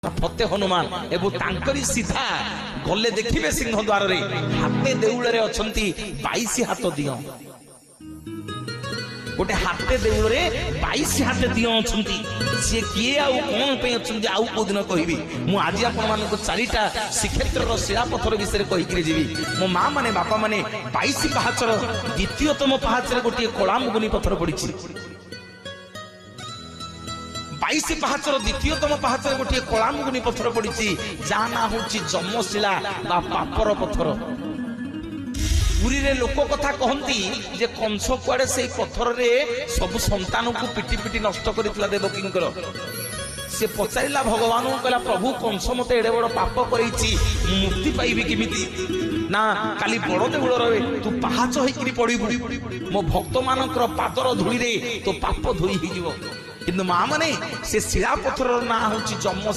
फते हनुमान एवं तांकरी सीधा गले देखिबे सिंह द्वार रे हाते देउल रे अछंती 22 हाथ दियो गोटे हाते देउल रे 22 हाथ दियो अछंती से किए आ कोन पे अछंती आ को दिन कहबी मु आज आपन मान को चारिटा श्रीक्षेत्र रो शिला पत्थर विषय कहि कि जीवी मो मां माने बापा माने 22 पहाचर द्वितीयतम पहाचर गोटे कोलामुगुनी पत्थर पड़ी 22 पहाचर द्वितीयतम पहाचर गोटे कोलामुगुनी पत्थर पड़ी जहा ना हूँ जमशिला बा पापर पत्थर पुरी रे लोक कथा कहती जे कंस कुआडे से पत्थर रे सब संतान को पिटी पिटी नष्ट करथिला देवकींकर से पचारिला भगवान को कहला प्रभु कंस मते एडे बड़ पाप करैछि मुक्ति पाइबी किमिति ना काली बड़ देउल रे तू पहाच होइकरी पड़िबु मो भक्त मानकर पादर धूली रे तो पाप धोई हिजिवो किंतु मां माने से शिला पत्थर ना होछि जम